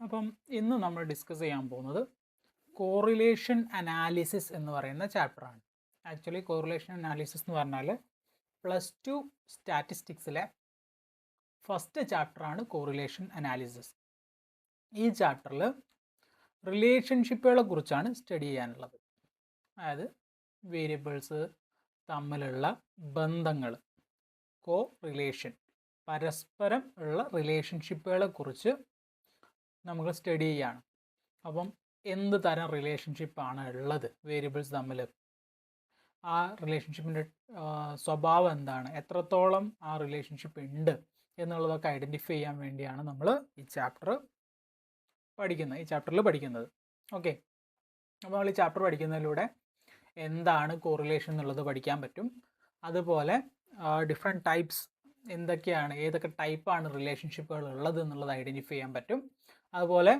അപ്പം ഇന്ന് നമ്മൾ ഡിസ്കസ് ചെയ്യാൻ പോകുന്നത് കോറിലേഷൻ അനാലിസിസ് എന്ന് പറയുന്ന ചാപ്റ്ററാണ്. ആക്ച്വലി കോറിലേഷൻ അനാലിസിസ് എന്ന് പറഞ്ഞാൽ +2 സ്റ്റാറ്റിസ്റ്റിക്സിലെ ഫസ്റ്റ് ചാപ്റ്ററാണ് കോറിലേഷൻ അനാലിസിസ്. ഈ ചാപ്റ്ററിൽ റിലേഷൻഷിപ്പുകളെ കുറിച്ചാണ് സ്റ്റഡി ചെയ്യാനുള്ളത്. അതായത് വേരിയബിൾസ് തമ്മിലുള്ള ബന്ധങ്ങൾ, റിലേഷൻ, പരസ്പരം ഉള്ള റിലേഷൻഷിപ്പുകളെ കുറിച്ച് നമ്മൾ സ്റ്റഡി ചെയ്യുകയാണ്. അപ്പം എന്ത് തരം റിലേഷൻഷിപ്പാണ് ഉള്ളത് വേരിയബിൾസ് തമ്മിൽ, ആ റിലേഷൻഷിപ്പിൻ്റെ സ്വഭാവം എന്താണ്, എത്രത്തോളം ആ റിലേഷൻഷിപ്പ് ഉണ്ട് എന്നുള്ളതൊക്കെ ഐഡൻറ്റിഫൈ ചെയ്യാൻ വേണ്ടിയാണ് നമ്മൾ ഈ ചാപ്റ്ററിൽ പഠിക്കുന്നത്. ഓക്കെ, അപ്പോൾ നമ്മൾ ഈ ചാപ്റ്റർ പഠിക്കുന്നതിലൂടെ എന്താണ് കോറിലേഷൻ എന്നുള്ളത് പഠിക്കാൻ പറ്റും. അതുപോലെ ഡിഫറെൻറ്റ് ടൈപ്സ് എന്തൊക്കെയാണ്, ഏതൊക്കെ ടൈപ്പാണ് റിലേഷൻഷിപ്പുകൾ ഉള്ളത് എന്നുള്ളത് ഐഡൻറ്റിഫൈ ചെയ്യാൻ പറ്റും. അതുപോലെ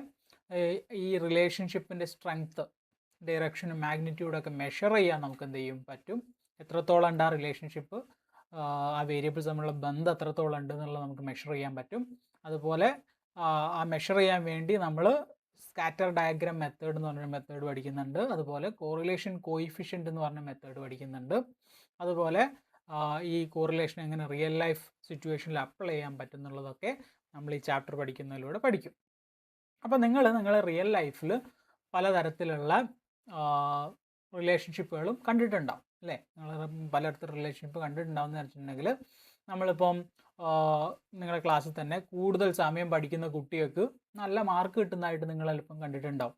ഈ റിലേഷൻഷിപ്പിൻ്റെ സ്ട്രെങ്ത്ത്, ഡയറക്ഷനും മാഗ്നിറ്റ്യൂഡൊക്കെ മെഷർ ചെയ്യാൻ നമുക്ക് എന്ത് ചെയ്യും പറ്റും. എത്രത്തോളം ഉണ്ട് ആ റിലേഷൻഷിപ്പ്, ആ വേരിയബിൾസ് തമ്മിലുള്ള ബന്ധം എത്രത്തോളം ഉണ്ട് എന്നുള്ളത് നമുക്ക് മെഷർ ചെയ്യാൻ പറ്റും. അതുപോലെ ആ മെഷർ ചെയ്യാൻ വേണ്ടി നമ്മൾ സ്കാറ്റർ ഡയഗ്രാം മെത്തേഡ് എന്ന് പറഞ്ഞൊരു മെത്തേഡ് പഠിക്കുന്നുണ്ട്. അതുപോലെ കോറിലേഷൻ കോയിഫിഷ്യൻ്റ് എന്ന് പറഞ്ഞ മെത്തേഡ് പഠിക്കുന്നുണ്ട്. അതുപോലെ ഈ കോറിലേഷൻ എങ്ങനെ റിയൽ ലൈഫ് സിറ്റുവേഷനിൽ അപ്ലൈ ചെയ്യാൻ പറ്റും എന്നുള്ളതൊക്കെ നമ്മൾ ഈ ചാപ്റ്റർ പഠിക്കുന്നതിലൂടെ പഠിക്കും. അപ്പോൾ നിങ്ങളെ റിയൽ ലൈഫിൽ പലതരത്തിലുള്ള റിലേഷൻഷിപ്പുകളും കണ്ടിട്ടുണ്ടാവും അല്ലേ? നിങ്ങൾ പലതരത്തിലുള്ള റിലേഷൻഷിപ്പ് കണ്ടിട്ടുണ്ടാവും എന്ന് വെച്ചിട്ടുണ്ടെങ്കിൽ, നമ്മളിപ്പം നിങ്ങളുടെ ക്ലാസ്സിൽ തന്നെ കൂടുതൽ സമയം പഠിക്കുന്ന കുട്ടികൾക്ക് നല്ല മാർക്ക് കിട്ടുന്നതായിട്ട് നിങ്ങൾ ചിലപ്പം കണ്ടിട്ടുണ്ടാവും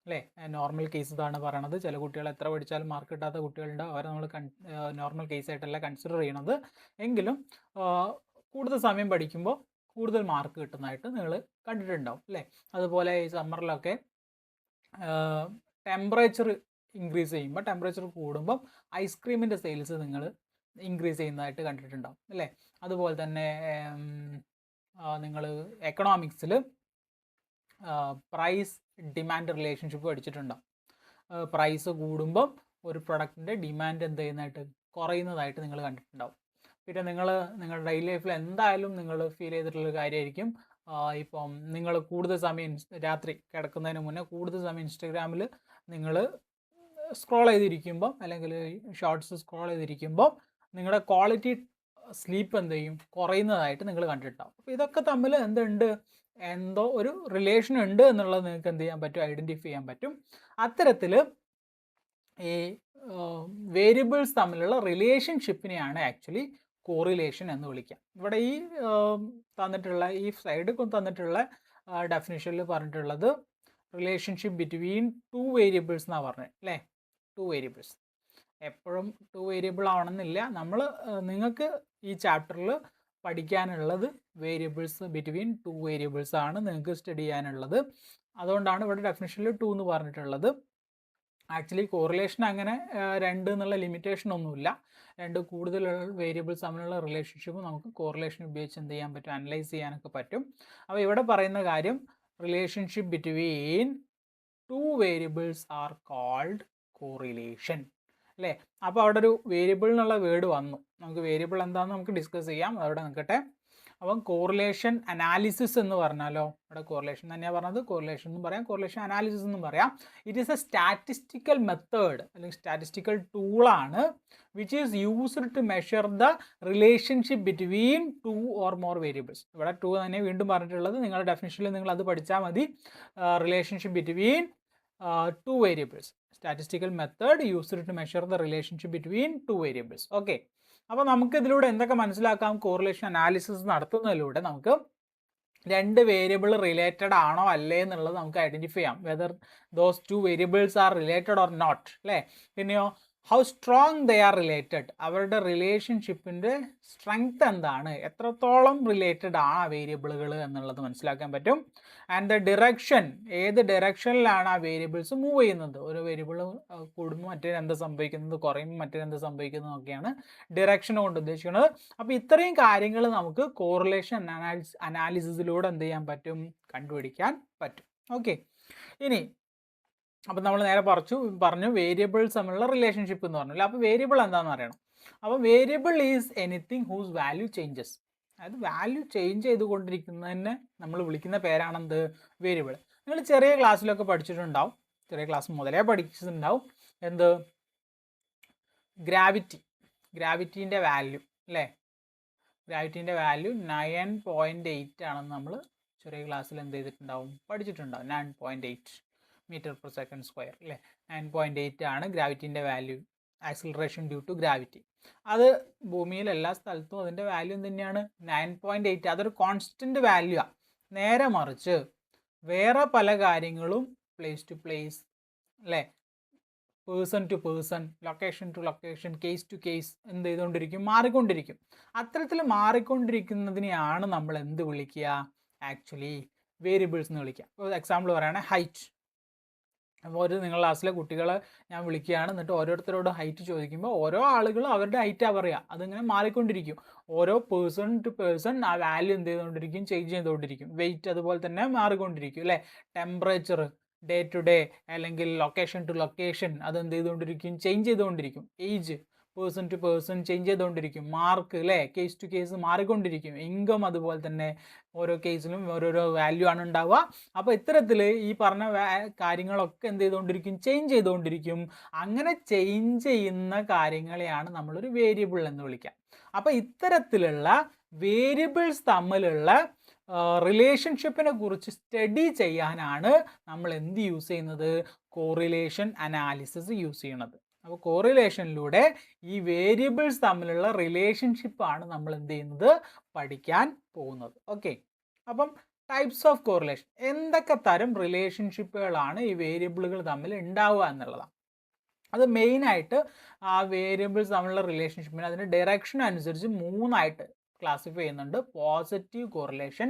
അല്ലേ? നോർമൽ കേസ് ഇതാണ് പറയണത്. ചില കുട്ടികൾ എത്ര പഠിച്ചാലും മാർക്ക് കിട്ടാത്ത കുട്ടികളുണ്ട്. അവരെ നമ്മൾ നോർമൽ കേസായിട്ടല്ല കൺസിഡർ ചെയ്യണത്. എങ്കിലും കൂടുതൽ സമയം പഠിക്കുമ്പോൾ കൂടുതൽ മാർക്ക് കിട്ടുന്നതായിട്ട് നിങ്ങൾ കണ്ടിട്ടുണ്ടാവും അല്ലേ? അതുപോലെ ഈ സമ്മറിലൊക്കെ ടെമ്പറേച്ചർ ഇൻക്രീസ് ചെയ്യുമ്പോൾ, ടെമ്പറേച്ചർ കൂടുമ്പം ഐസ്ക്രീമിൻ്റെ സെയിൽസ് നിങ്ങൾ ഇൻക്രീസ് ചെയ്യുന്നതായിട്ട് കണ്ടിട്ടുണ്ടാവും അല്ലേ? അതുപോലെ തന്നെ നിങ്ങൾ എക്കണോമിക്സിൽ പ്രൈസ് ഡിമാൻഡ് റിലേഷൻഷിപ്പ് പഠിച്ചിട്ടുണ്ടാവും. പ്രൈസ് കൂടുമ്പം ഒരു പ്രൊഡക്റ്റിൻ്റെ ഡിമാൻഡ് എന്ത് ചെയ്യുന്നതായിട്ട് കുറയുന്നതായിട്ട് നിങ്ങൾ കണ്ടിട്ടുണ്ടാവും. പിന്നെ നിങ്ങളുടെ ഡെയിലി ലൈഫിൽ എന്തായാലും നിങ്ങൾ ഫീൽ ചെയ്തിട്ടുള്ളൊരു കാര്യമായിരിക്കും, ഇപ്പം നിങ്ങൾ കൂടുതൽ സമയം രാത്രി കിടക്കുന്നതിന് മുന്നേ കൂടുതൽ സമയം ഇൻസ്റ്റഗ്രാമിൽ നിങ്ങൾ സ്ക്രോൾ ചെയ്തിരിക്കുമ്പം, അല്ലെങ്കിൽ ഷോർട്സ് സ്ക്രോൾ ചെയ്തിരിക്കുമ്പോൾ നിങ്ങളുടെ ക്വാളിറ്റി സ്ലീപ്പ് എന്ത് ചെയ്യും കുറയുന്നതായിട്ട് നിങ്ങൾ കണ്ടിട്ടുണ്ടാവും. അപ്പോൾ ഇതൊക്കെ തമ്മിൽ എന്തോ ഒരു റിലേഷൻ ഉണ്ട് എന്നുള്ളത് നിങ്ങൾക്ക് എന്ത് ചെയ്യാൻ പറ്റും, ഐഡൻറ്റിഫൈ ചെയ്യാൻ പറ്റും. അത്തരത്തിൽ ഈ വേരിയബിൾസ് തമ്മിലുള്ള റിലേഷൻഷിപ്പിനെയാണ് ആക്ച്വലി കോറിലേഷൻ എന്ന് വിളിക്കാം. ഇവിടെ ഈ തന്നിട്ടുള്ള ഈ സൈഡ് തന്നിട്ടുള്ള ഡെഫിനിഷനിൽ പറഞ്ഞിട്ടുള്ളത് റിലേഷൻഷിപ്പ് ബിറ്റ്വീൻ 2 വേരിയബിൾസ് എന്നാണ് പറഞ്ഞത് അല്ലേ? 2 വേരിയബിൾസ് എപ്പോഴും 2 വേരിയബിൾ ആവണമെന്നില്ല. നിങ്ങൾക്ക് ഈ ചാപ്റ്ററിൽ പഠിക്കാനുള്ളത് വേരിയബിൾസ് ബിറ്റ്വീൻ 2 വേരിയബിൾസ് ആണ് നിങ്ങൾക്ക് സ്റ്റഡി ചെയ്യാനുള്ളത്. അതുകൊണ്ടാണ് ഇവിടെ ഡെഫിനിഷനിൽ 2 എന്ന് പറഞ്ഞിട്ടുള്ളത്. ആക്ച്വലി കോറിലേഷൻ അങ്ങനെ 2 എന്നുള്ള ലിമിറ്റേഷൻ ഒന്നുമില്ല. 2 കൂടുതൽ വേരിയബിൾസ് തമ്മിലുള്ള റിലേഷൻഷിപ്പ് നമുക്ക് കോറിലേഷൻ ഉപയോഗിച്ച് എന്ത് ചെയ്യാൻ പറ്റും, അനലൈസ് ചെയ്യാനൊക്കെ പറ്റും. അപ്പോൾ ഇവിടെ പറയുന്ന കാര്യം relationship between 2 variables are called correlation അല്ലേ? അപ്പോൾ അവിടെ ഒരു വേരിയബിൾ എന്നുള്ള വേർഡ് വന്നു. നമുക്ക് വേരിയബിൾ എന്താണെന്ന് നമുക്ക് ഡിസ്കസ് ചെയ്യാം, അതവിടെ നിൽക്കട്ടെ. അപ്പം കോറിലേഷൻ അനാലിസിസ് എന്ന് പറഞ്ഞാലോ, ഇവിടെ കോറിലേഷൻ തന്നെയാണ് പറഞ്ഞത്, കോറിലേഷൻ എന്നും പറയാം, കോറിലേഷൻ അനാലിസിസ് എന്നും പറയാം. It is a statistical method അല്ലെങ്കിൽ സ്റ്റാറ്റിസ്റ്റിക്കൽ ടൂളാണ് which is used to measure the relationship between 2 or more variables. ഇവിടെ 2 തന്നെ വീണ്ടും പറഞ്ഞിട്ടുള്ളത്, നിങ്ങളുടെ ഡെഫിനിഷനിൽ നിങ്ങൾ അത് പഠിച്ചാൽ മതി. Relationship between 2 variables, statistical method used to measure the relationship between 2 variables. Okay, അപ്പോൾ നമുക്ക് ഇതിലൂടെ എന്തൊക്കെ മനസ്സിലാക്കാം? കോറിലേഷൻ അനാലിസിസ് നടത്തുന്നതിലൂടെ നമുക്ക് 2 വേരിയബിൾ റിലേറ്റഡ് ആണോ അല്ലേ എന്നുള്ളത് നമുക്ക് ഐഡൻറ്റിഫൈ ചെയ്യാം, whether those 2 variables are related or not അല്ലേ? പിന്നെയോ how strong they are related, അവരുടെ റിലേഷൻഷിപ്പിൻ്റെ സ്ട്രെങ്ത് എന്താണ്, എത്രത്തോളം റിലേറ്റഡ് ആണ് ആ വേരിയബിളുകൾ എന്നുള്ളത് മനസ്സിലാക്കാൻ പറ്റും. ആൻഡ് ദ ഡിറക്ഷൻ, ഏത് ഡയറക്ഷനിലാണ് ആ വേരിയബിൾസ് മൂവ് ചെയ്യുന്നത്. ഒരു വേരിയബിൾ കൂടുമ്പോൾ മറ്റേ എന്താ സംഭവിക്കുന്നത്, കുറയുമ്പോൾ മറ്റേ എന്താ സംഭവിക്കുന്നത് എന്നൊക്കെയാണ് ഡിറക്ഷൻ കൊണ്ട് ഉദ്ദേശിക്കുന്നത്. അപ്പോൾ ഇത്രയും കാര്യങ്ങൾ നമുക്ക് കോറിലേഷൻ അനാലിസിസിലൂടെ എന്ത് ചെയ്യാൻ പറ്റും, കണ്ടുപിടിക്കാൻ പറ്റും. ഓക്കെ, ഇനി അപ്പം നമ്മൾ നേരെ പറഞ്ഞു വേരിയബിൾസ് തമ്മിലുള്ള റിലേഷൻഷിപ്പ് എന്ന് പറഞ്ഞില്ല. അപ്പോൾ വേരിയബിൾ എന്താണെന്ന് അറിയണം. അപ്പോൾ variable is anything whose value changes. അതായത് വാല്യൂ ചേഞ്ച് ചെയ്തുകൊണ്ടിരിക്കുന്നതിനെ നമ്മൾ വിളിക്കുന്ന പേരാണെന്ത്? വേരിയബിൾ. നിങ്ങൾ ചെറിയ ക്ലാസ്സിലൊക്കെ പഠിച്ചിട്ടുണ്ടാവും, ചെറിയ ക്ലാസ് മുതലേ പഠിച്ചിട്ടുണ്ടാവും എന്ത്? ഗ്രാവിറ്റീൻ്റെ വാല്യൂ അല്ലേ? ഗ്രാവിറ്റീൻ്റെ വാല്യൂ 9.8 ആണെന്ന് നമ്മൾ ചെറിയ ക്ലാസ്സിൽ എന്ത് ചെയ്തിട്ടുണ്ടാവും? പഠിച്ചിട്ടുണ്ടാവും. 9.8 m/s² അല്ലേ? 9.8 ആണ് ഗ്രാവിറ്റീൻ്റെ value, acceleration due to gravity. അത് ഭൂമിയിൽ എല്ലാ സ്ഥലത്തും അതിൻ്റെ വാല്യൂ തന്നെയാണ് 9.8. അതൊരു കോൺസ്റ്റൻറ്റ് വാല്യൂ ആണ്. നേരെ മറിച്ച് വേറെ പല കാര്യങ്ങളും പ്ലേസ് ടു പ്ലേസ് അല്ലേ, person to person, location to location, case to case എന്ത് ചെയ്തുകൊണ്ടിരിക്കും? മാറിക്കൊണ്ടിരിക്കും. അത്തരത്തിൽ മാറിക്കൊണ്ടിരിക്കുന്നതിനെയാണ് നമ്മൾ എന്ത് വിളിക്കുക? ആക്ച്വലി വേരിയബിൾസ് എന്ന് വിളിക്കുക. ഇപ്പോൾ എക്സാമ്പിൾ പറയുകയാണെങ്കിൽ ഹൈറ്റ്. അപ്പോൾ നിങ്ങളുടെ ക്ലാസ്സിലെ കുട്ടികളെ ഞാൻ വിളിക്കുകയാണ്, എന്നിട്ട് ഓരോരുത്തരോട് ഹൈറ്റ് ചോദിക്കുമ്പോൾ ഓരോ ആളുകളും അവരുടെ ഹൈറ്റാണ് പറയുക. അതിങ്ങനെ മാറിക്കൊണ്ടിരിക്കും. ഓരോ പേഴ്സൺ ടു പേഴ്സൺ ആ വാല്യൂ എന്ത് ചെയ്തുകൊണ്ടിരിക്കും? ചേഞ്ച് ചെയ്തുകൊണ്ടിരിക്കും. വെയിറ്റ് അതുപോലെ തന്നെ മാറിക്കൊണ്ടിരിക്കും അല്ലേ? ടെമ്പറേച്ചർ ഡേ ടു ഡേ അല്ലെങ്കിൽ ലൊക്കേഷൻ ടു ലൊക്കേഷൻ അത് എന്ത് ചെയ്തുകൊണ്ടിരിക്കും? ചേഞ്ച് ചെയ്തുകൊണ്ടിരിക്കും. Age person to person change ചെയ്തുകൊണ്ടിരിക്കും. മാർക്ക് അല്ലേ, കേസ് ടു കേസ് മാറിക്കൊണ്ടിരിക്കും. ഇൻകം അതുപോലെ തന്നെ ഓരോ കേസിലും ഓരോരോ വാല്യൂ ആണ് ഉണ്ടാവുക. അപ്പോൾ ഇത്തരത്തിൽ ഈ പറഞ്ഞ കാര്യങ്ങളൊക്കെ എന്ത് ചെയ്തുകൊണ്ടിരിക്കും? ചേഞ്ച് ചെയ്തുകൊണ്ടിരിക്കും. അങ്ങനെ ചേഞ്ച് ചെയ്യുന്ന കാര്യങ്ങളെയാണ് നമ്മളൊരു വേരിയബിൾ എന്ന് വിളിക്കുക. അപ്പോൾ ഇത്തരത്തിലുള്ള വേരിയബിൾസ് തമ്മിലുള്ള റിലേഷൻഷിപ്പിനെ കുറിച്ച് സ്റ്റഡി ചെയ്യാനാണ് നമ്മൾ എന്ത് യൂസ് ചെയ്യുന്നത്? കോറിലേഷൻ അനാലിസിസ് യൂസ് ചെയ്യണത്. അപ്പോൾ കോറിലേഷനിലൂടെ ഈ വേരിയബിൾസ് തമ്മിലുള്ള റിലേഷൻഷിപ്പാണ് നമ്മൾ എന്ത് ചെയ്യുന്നത്? പഠിക്കാൻ പോകുന്നത്. ഓക്കെ, അപ്പം ടൈപ്സ് ഓഫ് കോറിലേഷൻ, എന്തൊക്കെ തരം റിലേഷൻഷിപ്പുകളാണ് ഈ വേരിയബിളുകൾ തമ്മിൽ ഉണ്ടാവുക എന്നുള്ളതാണ്. അത് മെയിനായിട്ട് ആ വേരിയബിൾസ് തമ്മിലുള്ള റിലേഷൻഷിപ്പിന് അതിൻ്റെ ഡയറക്ഷൻ അനുസരിച്ച് 3ആയിട്ട് ക്ലാസിഫൈ ചെയ്യുന്നുണ്ട്. Positive correlation,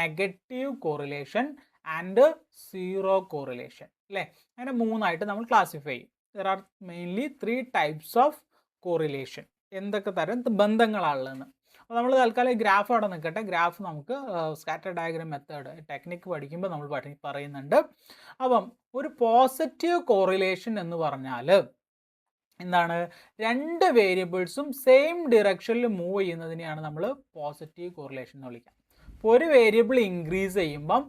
negative correlation and zero correlation അല്ലേ? അങ്ങനെ 3ആയിട്ട് നമ്മൾ ക്ലാസിഫൈ ചെയ്യും. There are mainly 3 types of correlation. എന്തൊക്കെ തരം ബന്ധങ്ങളാണുള്ളതെന്ന്. അപ്പോൾ നമ്മൾ തൽക്കാലം ഗ്രാഫ് അവിടെ നിൽക്കട്ടെ. ഗ്രാഫ് നമുക്ക് സ്കാറ്റർ ഡയഗ്രാം മെത്തേഡ് ടെക്നിക്ക് പഠിക്കുമ്പോൾ നമ്മൾ പറയുന്നുണ്ട്. അപ്പം ഒരു പോസിറ്റീവ് കോറിലേഷൻ എന്ന് പറഞ്ഞാൽ എന്താണ്? 2 വേരിയബിൾസും സെയിം ഡിറക്ഷനിൽ മൂവ് ചെയ്യുന്നതിനെയാണ് നമ്മൾ പോസിറ്റീവ് കോറിലേഷൻ എന്ന് വിളിക്കുക. ഇപ്പോൾ ഒരു വേരിയബിൾ ഇൻക്രീസ് ചെയ്യുമ്പം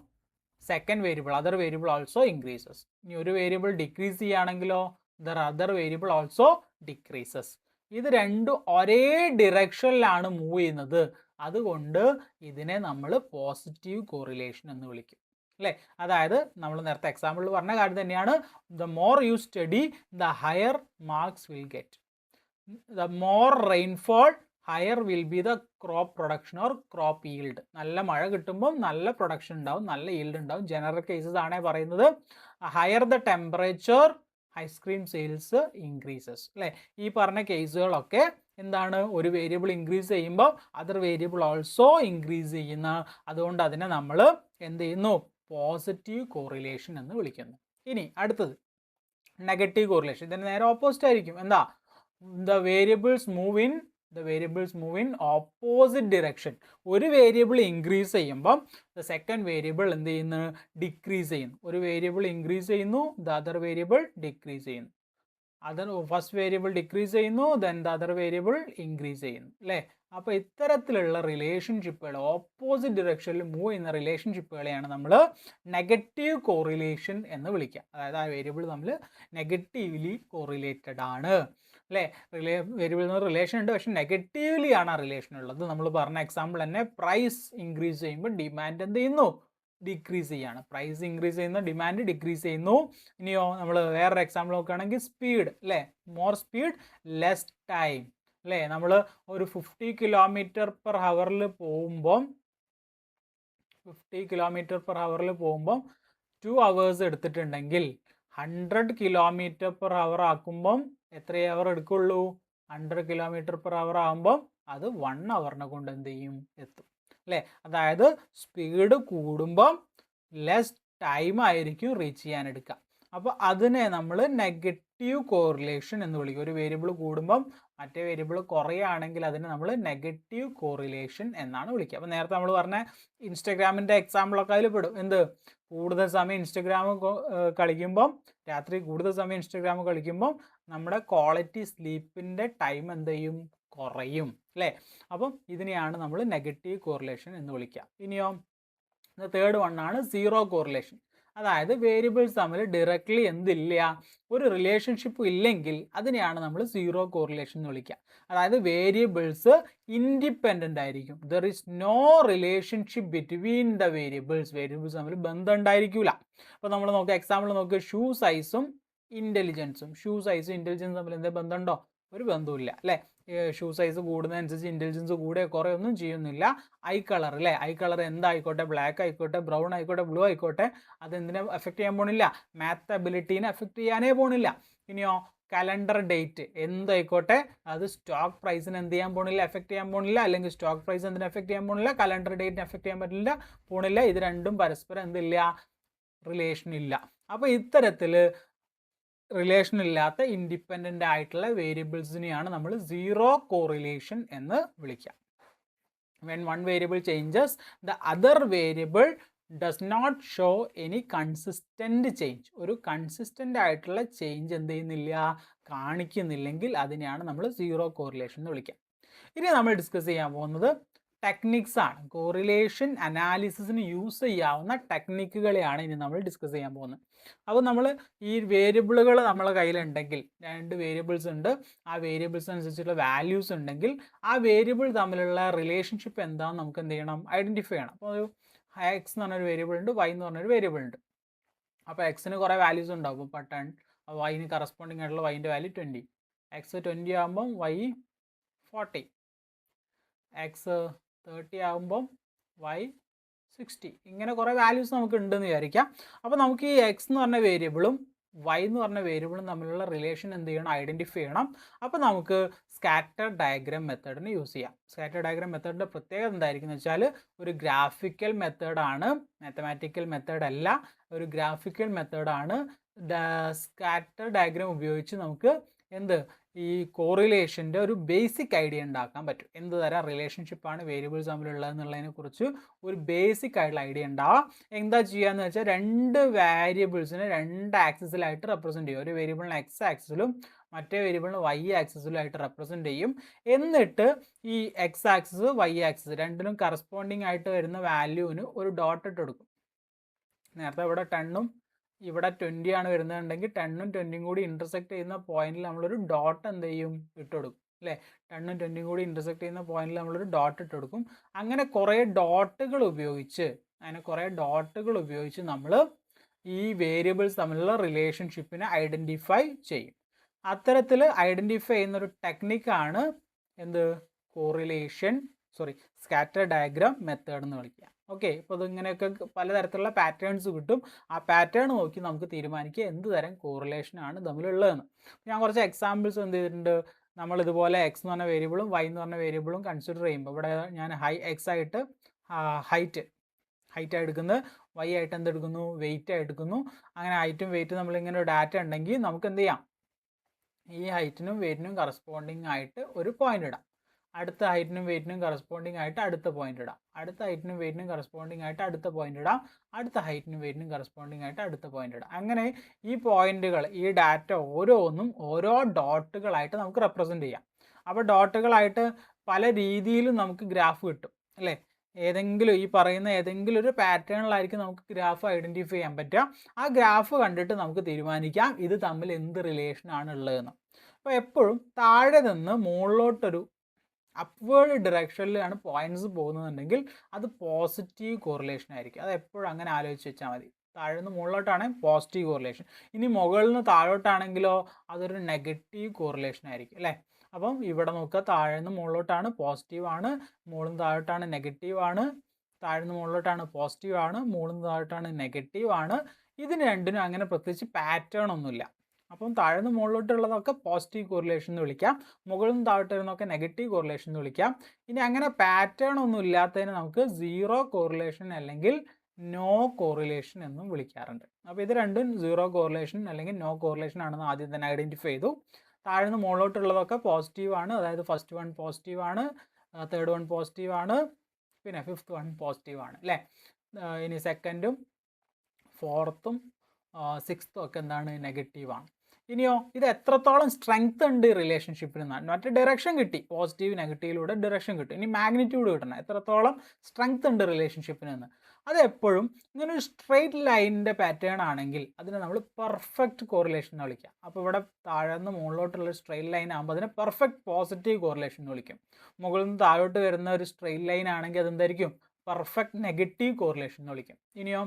second variable other variable also increases. ഇനി ഒരു വേരിയബിൾ ഡിക്രീസ് ചെയ്യുകയാണെങ്കിലോ അതർ വേരിയബിൾ ഓൾസോ ഡിക്രീസസ്. ഇത് രണ്ടും ഒരേ ഡിറക്ഷനിലാണ് മൂവ് ചെയ്യുന്നത്. അതുകൊണ്ട് ഇതിനെ നമ്മൾ പോസിറ്റീവ് കോറിലേഷൻ എന്ന് വിളിക്കും അല്ലേ? അതായത് നമ്മൾ നേരത്തെ എക്സാമ്പിളിൽ പറഞ്ഞ കാര്യം തന്നെയാണ്. The more you study the higher marks will get. The more rainfall higher will be the crop production or crop yield. നല്ല മഴ കിട്ടുമ്പോൾ നല്ല പ്രൊഡക്ഷൻ ഉണ്ടാവും, നല്ല ഈൽഡ് ഉണ്ടാവും. ജനറൽ കേസസ് ആണേ പറയുന്നത്. Higher the temperature ice cream sales increases അല്ലേ? ഈ പറഞ്ഞ കേസുകളൊക്കെ എന്താണ്? ഒരു വേരിയബിൾ ഇൻക്രീസ് ചെയ്യുമ്പോൾ അതർ വേരിയബിൾ ഓൾസോ ഇൻക്രീസ് ചെയ്യുന്ന, അതുകൊണ്ട് അതിനെ നമ്മൾ എന്ത് ചെയ്യുന്നു? പോസിറ്റീവ് കോറിലേഷൻ എന്ന് വിളിക്കുന്നു. ഇനി അടുത്തത് നെഗറ്റീവ് കോറിലേഷൻ. ഇതിന് നേരെ ഓപ്പോസിറ്റ് ആയിരിക്കും. എന്താ? The variables move in opposite direction. ഒരു വേരിയബിൾ ഇൻക്രീസ് ചെയ്യുമ്പം ദ സെക്കൻഡ് വേരിയബിൾ എന്ത് ചെയ്യുന്നു? ഡിക്രീസ് ചെയ്യുന്നു. ഒരു വേരിയബിൾ ഇൻക്രീസ് ചെയ്യുന്നു, ദ അതർ വേരിയബിൾ ഡിക്രീസ് ചെയ്യുന്നു. ഫസ്റ്റ് വേരിയബിൾ ഡിക്രീസ് ചെയ്യുന്നു, then the other variable increase ചെയ്യുന്നു അല്ലേ? അപ്പോൾ ഇത്തരത്തിലുള്ള റിലേഷൻഷിപ്പുകൾ, ഓപ്പോസിറ്റ് ഡിറക്ഷനിൽ മൂവ് ചെയ്യുന്ന റിലേഷൻഷിപ്പുകളെയാണ് നമ്മൾ നെഗറ്റീവ് കോറിലേഷൻ എന്ന് വിളിക്കുക. അതായത് ആ വേരിയബിൾ തമ്മിൽ നെഗറ്റീവ്ലി കോറിലേറ്റഡ് ആണ് അല്ലേ? വേരിയബിൾ എന്ന് റിലേഷൻ ഉണ്ട്, പക്ഷെ നെഗറ്റീവ്ലി ആണ് ആ റിലേഷൻ ഉള്ളത്. നമ്മൾ പറഞ്ഞ എക്സാമ്പിൾ തന്നെ, പ്രൈസ് ഇൻക്രീസ് ചെയ്യുമ്പോൾ ഡിമാൻഡ് എന്ത് ചെയ്യുന്നു? ഡിക്രീസ് ചെയ്യാണ്. പ്രൈസ് ഇൻക്രീസ് ചെയ്യുന്ന, ഡിമാൻഡ് ഡിക്രീസ് ചെയ്യുന്നു. ഇനിയോ നമ്മൾ വേറൊരു എക്സാമ്പിൾ നോക്കുകയാണെങ്കിൽ സ്പീഡ് അല്ലേ? മോർ സ്പീഡ് ലെസ് ടൈം അല്ലേ? നമ്മൾ ഒരു 50 km/h പോകുമ്പം 2 hours എടുത്തിട്ടുണ്ടെങ്കിൽ 100 km/h ആക്കുമ്പം എത്ര അവർ എടുക്കുള്ളൂ? 100 km/h ആകുമ്പം അത് 1 hour കൊണ്ട് എന്ത് ചെയ്യും? എത്തും അല്ലേ? അതായത് സ്പീഡ് കൂടുമ്പം ലെസ് ടൈം ആയിരിക്കും റീച്ച് ചെയ്യാൻ എടുക്കുക. അപ്പോൾ അതിനെ നമ്മൾ നെഗറ്റീവ് കോറിലേഷൻ എന്ന് വിളിക്കും. ഒരു വേരിയബിൾ കൂടുമ്പം മറ്റേ വേരിയബിൾ കുറയുകയാണെങ്കിൽ അതിനെ നമ്മൾ നെഗറ്റീവ് കോറിലേഷൻ എന്നാണ് വിളിക്കുക. അപ്പോൾ നേരത്തെ നമ്മൾ പറഞ്ഞ ഇൻസ്റ്റഗ്രാമിൻ്റെ എക്സാമ്പിളൊക്കെ അതിൽ പെടും. എന്ത്? കൂടുതൽ സമയം ഇൻസ്റ്റഗ്രാം കളിക്കുമ്പം, രാത്രി കൂടുതൽ സമയം ഇൻസ്റ്റഗ്രാം കളിക്കുമ്പം നമ്മുടെ ക്വാളിറ്റി സ്ലീപ്പിൻ്റെ ടൈം എന്ത് ചെയ്യും? കുറയും അല്ലേ? അപ്പം ഇതിനെയാണ് നമ്മൾ നെഗറ്റീവ് കോറിലേഷൻ എന്ന് വിളിക്കുക. ഇനിയോ തേർഡ് വണ്ണാണ് സീറോ കോറിലേഷൻ. അതായത് വേരിയബിൾസ് തമ്മിൽ ഡയറക്റ്റ്ലി എന്തില്ല, ഒരു റിലേഷൻഷിപ്പ് ഇല്ലെങ്കിൽ അതിനെയാണ് നമ്മൾ സീറോ കോറിലേഷൻ എന്ന് വിളിക്കുക. അതായത് വേരിയബിൾസ് ഇൻഡിപെൻഡൻ്റ് ആയിരിക്കും. There is no relationship between the variables. Variables തമ്മിൽ ബന്ധം ഉണ്ടായിരിക്കില്ല. അപ്പോൾ നമ്മൾ നോക്കുക, എക്സാമ്പിൾ നോക്കുക, ഷൂ സൈസും ഇൻ്റലിജൻസും. ഷൂ സൈസും ഇൻ്റലിജൻസും തമ്മിൽ എന്തെങ്കിലും ബന്ധമുണ്ടോ? ഒരു ബന്ധവുമില്ല, അല്ലേ? ഷൂ സൈസ് കൂടുന്നതനുസരിച്ച് ഇൻ്റലിജൻസ് കൂടെ കുറേ ഒന്നും ചെയ്യുന്നില്ല. ഐ കളർ, അല്ലേ? ഐ കളർ എന്തായിക്കോട്ടെ, ബ്ലാക്ക് ആയിക്കോട്ടെ, ബ്രൗൺ ആയിക്കോട്ടെ, ബ്ലൂ ആയിക്കോട്ടെ, അതെന്തിനെ എഫക്റ്റ് ചെയ്യാൻ പോണില്ല? മാത്ത് എബിലിറ്റീനെ എഫക്റ്റ് ചെയ്യാനേ പോണില്ല. ഇനിയോ കലണ്ടർ ഡേറ്റ് എന്തായിക്കോട്ടെ, അത് സ്റ്റോക്ക് പ്രൈസിന് എന്ത് ചെയ്യാൻ പോണില്ല? എഫക്റ്റ് ചെയ്യാൻ പോണില്ല. അല്ലെങ്കിൽ സ്റ്റോക്ക് പ്രൈസ് എന്തിനെ എഫക്റ്റ് ചെയ്യാൻ പോണില്ല? കലണ്ടർ ഡേറ്റിനെ എഫക്റ്റ് ചെയ്യാൻ പറ്റില്ല, പോണില്ല. ഇത് രണ്ടും പരസ്പരം എന്തില്ല? റിലേഷൻ ഇല്ല. അപ്പോൾ ഇത്തരത്തിൽ റിലേഷൻ ഇല്ലാത്ത ഇൻഡിപെൻഡൻ്റ് ആയിട്ടുള്ള വേരിയബിൾസിനെയാണ് നമ്മൾ സീറോ കോറിലേഷൻ എന്ന് വിളിക്കുക. when one variable changes, the other variable does not show any consistent change. ഒരു കൺസിസ്റ്റൻ്റ് ആയിട്ടുള്ള ചേഞ്ച് എന്ത് ചെയ്യുന്നില്ല, കാണിക്കുന്നില്ലെങ്കിൽ അതിനെയാണ് നമ്മൾ സീറോ കോറിലേഷൻ എന്ന് വിളിക്കുക. ഇനി നമ്മൾ ഡിസ്കസ് ചെയ്യാൻ പോകുന്നത് ടെക്നിക്സ് ആണ്. കോറിലേഷൻ അനാലിസിസിന് യൂസ് ചെയ്യാവുന്ന ടെക്നിക്കുകളെയാണ് ഇനി നമ്മൾ ഡിസ്കസ് ചെയ്യാൻ പോകുന്നത്. അപ്പോൾ നമ്മൾ ഈ വേരിയബിളുകൾ നമ്മളെ കയ്യിലുണ്ടെങ്കിൽ, രണ്ട് വേരിയബിൾസ് ഉണ്ട്, ആ വേരിയബിൾസ് അനുസരിച്ചുള്ള വാല്യൂസ് ഉണ്ടെങ്കിൽ ആ വേരിയബിൾ തമ്മിലുള്ള റിലേഷൻഷിപ്പ് എന്താണെന്ന് നമുക്ക് എന്ത് ചെയ്യണം? ഐഡൻറ്റിഫൈ ചെയ്യണം. അപ്പോൾ ഒരു എക്സ് എന്ന് പറഞ്ഞൊരു വേരിയബിൾ ഉണ്ട്, വൈ എന്ന് പറഞ്ഞൊരു വേരിയബിൾ ഉണ്ട്. അപ്പോൾ എക്സിന് കുറേ വാല്യൂസ് ഉണ്ടാവും. ഇപ്പോൾ 10, വൈന് കറസ്പോണ്ടിങ് ആയിട്ടുള്ള വൈൻ്റെ വാല്യൂ 20. എക്സ് 20 ആകുമ്പം വൈ 40, എക്സ് 30 ആകുമ്പം വൈ 60. ഇങ്ങനെ കുറേ വാല്യൂസ് നമുക്ക് ഉണ്ടെന്ന് വിചാരിക്കാം. അപ്പോൾ നമുക്ക് ഈ എക്സ് എന്ന് പറഞ്ഞ വേരിയബിളും വൈ എന്ന് പറഞ്ഞ വേരിയബിളും തമ്മിലുള്ള റിലേഷൻ എന്ത് ചെയ്യണം? ഐഡൻറ്റിഫൈ ചെയ്യണം. അപ്പോൾ നമുക്ക് സ്കാറ്റർ ഡയഗ്രാം മെത്തേഡിന് യൂസ് ചെയ്യാം. സ്കാറ്റർ ഡയഗ്രാം മെത്തേഡിൻ്റെ പ്രത്യേകത എന്തായിരിക്കും എന്ന് വെച്ചാൽ, ഒരു ഗ്രാഫിക്കൽ മെത്തേഡാണ്, മാത്തമാറ്റിക്കൽ മെത്തേഡ് അല്ല, ഒരു ഗ്രാഫിക്കൽ മെത്തേഡാണ്. സ്കാറ്റർ ഡയഗ്രാം ഉപയോഗിച്ച് നമുക്ക് എന്ത്, ഈ കോറിലേഷൻ്റെ ഒരു ബേസിക് ഐഡിയ ഉണ്ടാക്കാൻ പറ്റും. എന്ത് തരം റിലേഷൻഷിപ്പാണ് വേരിയബിൾസ് തമ്മിലുള്ളതെന്നുള്ളതിനെ കുറിച്ച് ഒരു ബേസിക് ആയിട്ടുള്ള ഐഡിയ ഉണ്ടാവാം. എന്താ ചെയ്യാന്ന് വെച്ചാൽ, രണ്ട് വേരിയബിൾസിനെ രണ്ട് ആക്സിസിലായിട്ട് റെപ്രസെൻറ്റ് ചെയ്യും. ഒരു വേരിയബിളിന് എക്സ് ആക്സിസിലും മറ്റേ വേരിയബിളിന് വൈ ആക്സിസിലുമായിട്ട് റെപ്രസെൻറ്റ് ചെയ്യും. എന്നിട്ട് ഈ എക്സ് ആക്സിസ് വൈ ആക്സിസ് രണ്ടിനും കറസ്പോണ്ടിങ് ആയിട്ട് വരുന്ന വാല്യൂവിന് ഒരു ഡോട്ട് ഇട്ട് കൊടുക്കും. നേരത്തെ ഇവിടെ 10ഉം ഇവിടെ 20 ആണ് വരുന്നതുണ്ടെങ്കിൽ 10ഉം 20ഉം കൂടി ഇൻ്റർസെക്റ്റ് ചെയ്യുന്ന പോയിന്റിൽ നമ്മളൊരു ഡോട്ട് എന്ത് ചെയ്യും? ഇട്ട് കൊടുക്കും, അല്ലേ? 10ഉം 20ഉം കൂടി ഇൻ്റർസെക്റ്റ് ചെയ്യുന്ന പോയിന്റിൽ നമ്മളൊരു ഡോട്ട് ഇട്ട് കൊടുക്കും. അങ്ങനെ കുറേ ഡോട്ടുകൾ ഉപയോഗിച്ച് നമ്മൾ ഈ വേരിയബിൾസ് തമ്മിലുള്ള റിലേഷൻഷിപ്പിനെ ഐഡൻറ്റിഫൈ ചെയ്യും. അത്തരത്തിൽ ഐഡൻറ്റിഫൈ ചെയ്യുന്നൊരു ടെക്നിക്കാണ് എന്ത്? സ്കാറ്റർ ഡയഗ്രാം മെത്തേഡ് എന്ന് വിളിക്കുക. ഓക്കെ, ഇപ്പോൾ ഇതിങ്ങനെയൊക്കെ പലതരത്തിലുള്ള പാറ്റേൺസ് കിട്ടും. ആ പാറ്റേൺ നോക്കി നമുക്ക് തീരുമാനിക്കുക എന്ത് തരം കോറിലേഷനാണ് തമ്മിലുള്ളതെന്ന്. ഞാൻ കുറച്ച് എക്സാമ്പിൾസ് എന്ത് ചെയ്തിട്ടുണ്ട്, നമ്മളിതുപോലെ എക്സ് എന്ന് പറഞ്ഞ വേരിയബിളും വൈ എന്ന് പറഞ്ഞ വേരിയബിളും കൺസിഡർ ചെയ്യുമ്പോൾ ഇവിടെ ഞാൻ എക്സ് ആയിട്ട് ഹൈറ്റ് എടുക്കുന്നത്, വൈ ആയിട്ട് എന്തെടുക്കുന്നു? വെയിറ്റ് എടുക്കുന്നു. അങ്ങനെ ഹൈറ്റും വെയിറ്റും നമ്മളിങ്ങനെ ഒരു ഡാറ്റ ഉണ്ടെങ്കിൽ നമുക്ക് എന്ത് ചെയ്യാം? ഈ ഹൈറ്റിനും വെയിറ്റിനും കറസ്പോണ്ടിങ് ആയിട്ട് ഒരു പോയിന്റ് ഇടാം. അടുത്ത ഹൈറ്റിനും വെയിറ്റിനും കറസ്പോണ്ടിങ് ആയിട്ട് അടുത്ത പോയിന്റ് ഇടാം. അടുത്ത ഹൈറ്റിനും വെയിറ്റിനും കറസ്പോണ്ടിങ് ആയിട്ട് അടുത്ത പോയിന്റ് ഇടാം. അടുത്ത ഹൈറ്റിനും വെയിറ്റിനും കറസ്പോണ്ടിങ് ആയിട്ട് അടുത്ത പോയിന്റ് ഇടാം. അങ്ങനെ ഈ പോയിന്റുകൾ, ഈ ഡാറ്റ ഓരോന്നും ഓരോ ഡോട്ടുകളായിട്ട് നമുക്ക് റെപ്രസെൻറ്റ് ചെയ്യാം. അപ്പോൾ ഡോട്ടുകളായിട്ട് പല രീതിയിലും നമുക്ക് ഗ്രാഫ് കിട്ടും, അല്ലേ? ഈ പറയുന്ന ഏതെങ്കിലും ഒരു പാറ്റേണിലായിരിക്കും നമുക്ക് ഗ്രാഫ് ഐഡൻറ്റിഫൈ ചെയ്യാൻ പറ്റുക. ആ ഗ്രാഫ് കണ്ടിട്ട് നമുക്ക് തീരുമാനിക്കാം ഇത് തമ്മിൽ എന്ത് റിലേഷനാണ് ഉള്ളതെന്ന്. അപ്പോൾ എപ്പോഴും താഴെ നിന്ന് മുകളിലോട്ടൊരു അപ്വേർഡ് ഡിറക്ഷനിലാണ് പോയിന്റ്സ് പോകുന്നതെന്നുണ്ടെങ്കിൽ അത് പോസിറ്റീവ് കോറിലേഷൻ ആയിരിക്കും. അത് എപ്പോഴും അങ്ങനെ ആലോചിച്ച് വെച്ചാൽ മതി. താഴെ നിന്ന് മുകളിലോട്ടാണ് പോസിറ്റീവ് കോറിലേഷൻ, ഇനി മുകളിൽ നിന്ന് താഴോട്ടാണെങ്കിലോ അതൊരു നെഗറ്റീവ് കോറിലേഷൻ ആയിരിക്കും, അല്ലേ? അപ്പം ഇവിടെ നോക്കുക, താഴെ നിന്ന് മുകളിലോട്ടാണ് പോസിറ്റീവ് ആണ്, മുകളിൽ നിന്ന് താഴോട്ടാണ് നെഗറ്റീവ് ആണ്, താഴെ നിന്ന് മുകളിലോട്ടാണ് പോസിറ്റീവ് ആണ്, മുകളിൽ നിന്ന് താഴോട്ടാണ് നെഗറ്റീവ് ആണ്. ഇതിന് രണ്ടിനും അങ്ങനെ പ്രത്യേകിച്ച് പാറ്റേൺ ഒന്നുമില്ല. അപ്പം താഴെ നിന്ന് മുകളിലോട്ടുള്ളതൊക്കെ പോസിറ്റീവ് കോറിലേഷൻ എന്ന് വിളിക്കാം, മുകളിൽ നിന്ന് താഴോട്ട് വരുന്നതൊക്കെ നെഗറ്റീവ് കോറിലേഷൻ എന്ന് വിളിക്കാം. ഇനി അങ്ങനെ പാറ്റേൺ ഒന്നും ഇല്ലാത്തതിന് നമുക്ക് സീറോ കോറിലേഷൻ അല്ലെങ്കിൽ നോ കോറിലേഷൻ എന്നും വിളിക്കാറുണ്ട്. അപ്പോൾ ഇത് രണ്ടും സീറോ കോറിലേഷൻ അല്ലെങ്കിൽ നോ കോറിലേഷൻ ആണെന്ന് ആദ്യം തന്നെ ഐഡൻറ്റിഫൈ ചെയ്തു. താഴെ നിന്ന് മുകളിലോട്ടുള്ളതൊക്കെ പോസിറ്റീവ് ആണ്, അതായത് ഫസ്റ്റ് വൺ പോസിറ്റീവ് ആണ്, തേർഡ് വൺ പോസിറ്റീവ് ആണ്, പിന്നെ ഫിഫ്ത്ത് വൺ പോസിറ്റീവ് ആണ്, അല്ലേ? ഇനി സെക്കൻഡും ഫോർത്തും സിക്സ്ത്തും ഒക്കെ എന്താണ്? നെഗറ്റീവ് ആണ്. ഇനിയോ ഇത് എത്രത്തോളം സ്ട്രെങ്ത് ഉണ്ട് ഈ റിലേഷൻഷിപ്പിന് എന്നാണ്. മറ്റേ ഡയറക്ഷൻ കിട്ടി, പോസിറ്റീവ് നെഗറ്റീവിലൂടെ ഡയറക്ഷൻ കിട്ടും. ഇനി മാഗ്നിറ്റ്യൂഡ് കിട്ടണം, എത്രത്തോളം സ്ട്രെങ്ത് ഉണ്ട് റിലേഷൻഷിപ്പിന് എന്ന്. അത് എപ്പോഴും ഇങ്ങനെ ഒരു സ്ട്രെയിറ്റ് ലൈനിൻ്റെ പാറ്റേൺ ആണെങ്കിൽ അതിനെ നമ്മൾ പെർഫെക്റ്റ് കോറിലേഷൻ എന്ന് വിളിക്കാം. അപ്പോൾ ഇവിടെ താഴെ നിന്ന് മുകളിലോട്ടുള്ള സ്ട്രെയിറ്റ് ലൈൻ ആകുമ്പോൾ അതിനെ പെർഫെക്റ്റ് പോസിറ്റീവ് കോറിലേഷൻ എന്ന് വിളിക്കും. മുകളിൽ നിന്ന് താഴോട്ട് വരുന്ന ഒരു സ്ട്രെയിറ്റ് ലൈൻ ആണെങ്കിൽ അതെന്തായിരിക്കും, പെർഫെക്റ്റ് നെഗറ്റീവ് കോറിലേഷൻ എന്ന് വിളിക്കും. ഇനിയോ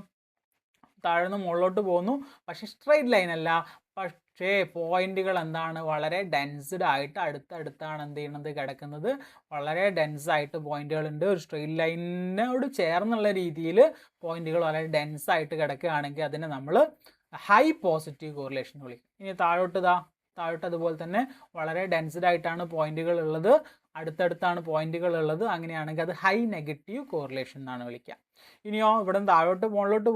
താഴെ നിന്ന് മുകളിലോട്ട് പോകുന്നു, പക്ഷേ സ്ട്രെയിറ്റ് ലൈൻ അല്ല, പക്ഷേ പോയിന്റുകൾ എന്താണ്, വളരെ ഡെൻസ്ഡ് ആയിട്ട് അടുത്തടുത്താണ് എന്ത് ചെയ്യുന്നത്, കിടക്കുന്നത്. വളരെ ഡെൻസായിട്ട് പോയിന്റുകളുണ്ട്. ഒരു സ്ട്രെയിറ്റ് ലൈനിനോട് ചേർന്നുള്ള രീതിയിൽ പോയിന്റുകൾ വളരെ ഡെൻസായിട്ട് കിടക്കുകയാണെങ്കിൽ അതിനെ നമ്മൾ ഹൈ പോസിറ്റീവ് കോറിലേഷൻ വിളിക്കും. ഇനി താഴോട്ട് അതുപോലെ തന്നെ വളരെ ഡെൻസ്ഡ് ആയിട്ടാണ് പോയിന്റുകൾ ഉള്ളത്, അടുത്തടുത്താണ് പോയിന്റുകൾ ഉള്ളത്, അങ്ങനെയാണെങ്കിൽ അത് ഹൈ നെഗറ്റീവ് കോറിലേഷൻ എന്നാണ് വിളിക്കുക. ഇനിയോ ഇവിടെ നിന്ന് താഴോട്ട് മുകളിലോട്ട്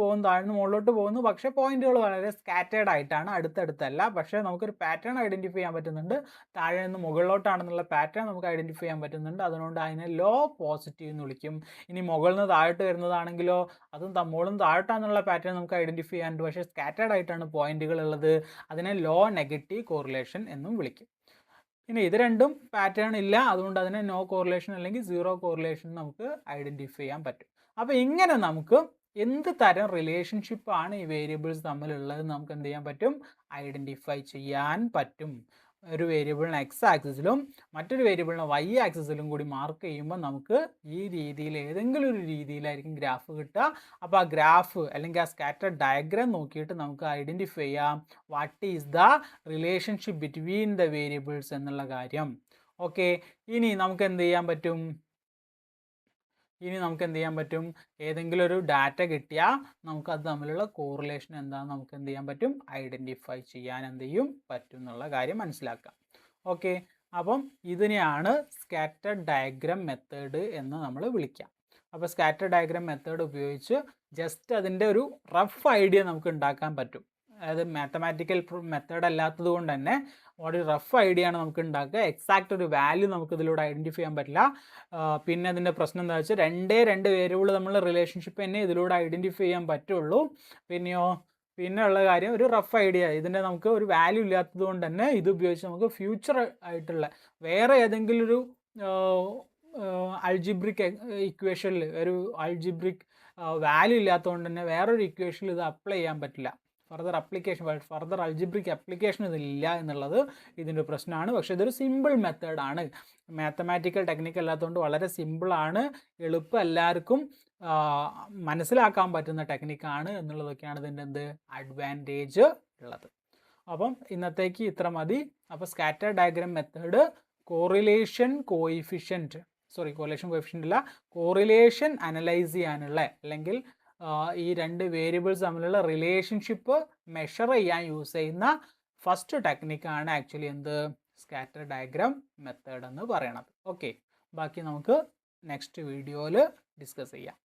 പോകുന്നു, പക്ഷേ പോയിന്റുകൾ വളരെ സ്കാറ്റേഡ് ആയിട്ടാണ്, അടുത്തടുത്തല്ല. പക്ഷേ നമുക്കൊരു പാറ്റേൺ ഐഡൻറ്റിഫൈ ചെയ്യാൻ പറ്റുന്നുണ്ട്, താഴെ നിന്ന് മുകളിലോട്ടാണെന്നുള്ള പാറ്റേൺ നമുക്ക് ഐഡൻറ്റിഫൈ ചെയ്യാൻ പറ്റുന്നുണ്ട്. അതുകൊണ്ട് അതിനെ ലോ പോസിറ്റീവ് എന്ന് വിളിക്കും. ഇനി മുകളിൽ നിന്ന് താഴോട്ട് വരുന്നതാണെങ്കിലോ അതും മുകളിൽ താഴോട്ടാണെന്നുള്ള പാറ്റേൺ നമുക്ക് ഐഡൻറ്റിഫൈ ചെയ്യാനുണ്ട്, പക്ഷേ സ്കാറ്റേഡ് ആയിട്ടാണ് പോയിന്റുകൾ ഉള്ളത്, അതിനെ ലോ നെഗറ്റീവ് കോറിലേഷൻ എന്നും വിളിക്കും. ഇനി ഇത് രണ്ടും പാറ്റേൺ ഇല്ല, അതുകൊണ്ട് അതിനെ നോ കോറിലേഷൻ അല്ലെങ്കിൽ സീറോ കോറിലേഷൻ നമുക്ക് ഐഡൻറ്റിഫൈ ചെയ്യാൻ പറ്റും. അപ്പോൾ ഇങ്ങനെ നമുക്ക് എന്ത് തരം റിലേഷൻഷിപ്പാണ് ഈ വേരിയബിൾസ് തമ്മിലുള്ളത് നമുക്ക് എന്ത് ചെയ്യാൻ പറ്റും, ഐഡൻറ്റിഫൈ ചെയ്യാൻ പറ്റും. ഒരു വേരിയബിളിന് എക്സ് ആക്സിസിലും മറ്റൊരു വേരിയബിളിന് വൈ ആക്സിസിലും കൂടി മാർക്ക് ചെയ്യുമ്പോൾ നമുക്ക് ഈ രീതിയിൽ ഏതെങ്കിലും ഒരു രീതിയിലായിരിക്കും ഗ്രാഫ് കിട്ടുക. അപ്പോൾ ആ ഗ്രാഫ് അല്ലെങ്കിൽ ആ സ്കാറ്റർ ഡയഗ്രാം നോക്കിയിട്ട് നമുക്ക് ഐഡൻറ്റിഫൈ ചെയ്യാം what is the relationship between the variables എന്നുള്ള കാര്യം. ഓക്കെ, ഇനി നമുക്ക് എന്ത് ചെയ്യാൻ പറ്റും, ഏതെങ്കിലും ഒരു ഡാറ്റ കിട്ടിയാൽ നമുക്കത് തമ്മിലുള്ള കോറിലേഷൻ എന്താണെന്ന് നമുക്ക് എന്ത് ചെയ്യാൻ പറ്റും, ഐഡൻറ്റിഫൈ ചെയ്യാൻ എന്ത് ചെയ്യും പറ്റും എന്നുള്ള കാര്യം മനസ്സിലാക്കാം. ഓക്കെ, അപ്പം ഇതിനെയാണ് സ്കാറ്റർ ഡയഗ്രാം മെത്തേഡ് എന്ന് നമ്മൾ വിളിക്കുക. അപ്പോൾ സ്കാറ്റർ ഡയഗ്രാം മെത്തേഡ് ഉപയോഗിച്ച് ജസ്റ്റ് അതിൻ്റെ ഒരു റഫ് ഐഡിയ നമുക്ക് ഉണ്ടാക്കാൻ പറ്റും. അതായത് മാത്തമാറ്റിക്കൽ മെത്തേഡ് അല്ലാത്തത് കൊണ്ട് തന്നെ ഒരു റഫ് ഐഡിയ ആണ് നമുക്ക് ഉണ്ടാക്കുക. എക്സാക്റ്റ് ഒരു വാല്യൂ നമുക്ക് ഇതിലൂടെ ഐഡൻറ്റിഫൈ ചെയ്യാൻ പറ്റില്ല. പിന്നെ അതിൻ്റെ പ്രശ്നം എന്താ വെച്ചാൽ രണ്ട് വേരിയബിൾ തമ്മിലുള്ള റിലേഷൻഷിപ്പ് തന്നെ ഇതിലൂടെ ഐഡൻറ്റിഫൈ ചെയ്യാൻ പറ്റുള്ളൂ. പിന്നെ ഉള്ള കാര്യം ഒരു റഫ് ഐഡിയ, ഇതിൻ്റെ നമുക്ക് ഒരു വാല്യൂ ഇല്ലാത്തത് കൊണ്ട് തന്നെ ഇത് ഉപയോഗിച്ച് നമുക്ക് ഫ്യൂച്ചർ ആയിട്ടുള്ള വേറെ ഏതെങ്കിലും ഒരു അൾജിബ്രിക് ഇക്വേഷനിൽ ഒരു അൾജിബ്രിക് വാല്യൂ ഇല്ലാത്തതുകൊണ്ട് തന്നെ വേറൊരു ഇക്വേഷനിൽ ഇത് അപ്ലൈ ചെയ്യാൻ പറ്റില്ല. ഫർദർ അൾജിബ്രിക് ആപ്ലിക്കേഷൻ ഇതിലില്ല എന്നുള്ളത് ഇതിൻ്റെ പ്രശ്നമാണ്. പക്ഷേ ഇതൊരു സിമ്പിൾ മെത്തേഡാണ്, മാത്തമാറ്റിക്കൽ ടെക്നിക്ക് അല്ലാത്തതുകൊണ്ട് വളരെ സിമ്പിളാണ്, എളുപ്പം എല്ലാവർക്കും മനസ്സിലാക്കാൻ പറ്റുന്ന ടെക്നിക്കാണ് എന്നുള്ളതൊക്കെയാണ് ഇതിൻ്റെ അഡ്വാൻറ്റേജ് ഉള്ളത്. അപ്പം ഇന്നത്തേക്ക് ഇത്ര മതി. അപ്പോൾ scatter diagram method correlation coefficient അല്ല, കോറിലേഷൻ അനലൈസ് ചെയ്യാനുള്ള അല്ലെങ്കിൽ ഈ രണ്ട് വേരിയബിൾസ് തമ്മിലുള്ള റിലേഷൻഷിപ്പ് മെഷർ ചെയ്യാൻ യൂസ് ചെയ്യുന്ന ഫസ്റ്റ് ടെക്നിക്കാണ് ആക്ച്വലി സ്കാറ്റർ ഡയഗ്രാം മെത്തേഡ് എന്ന് പറയണത്. ഓക്കെ, ബാക്കി നമുക്ക് നെക്സ്റ്റ് വീഡിയോയിൽ ഡിസ്കസ് ചെയ്യാം.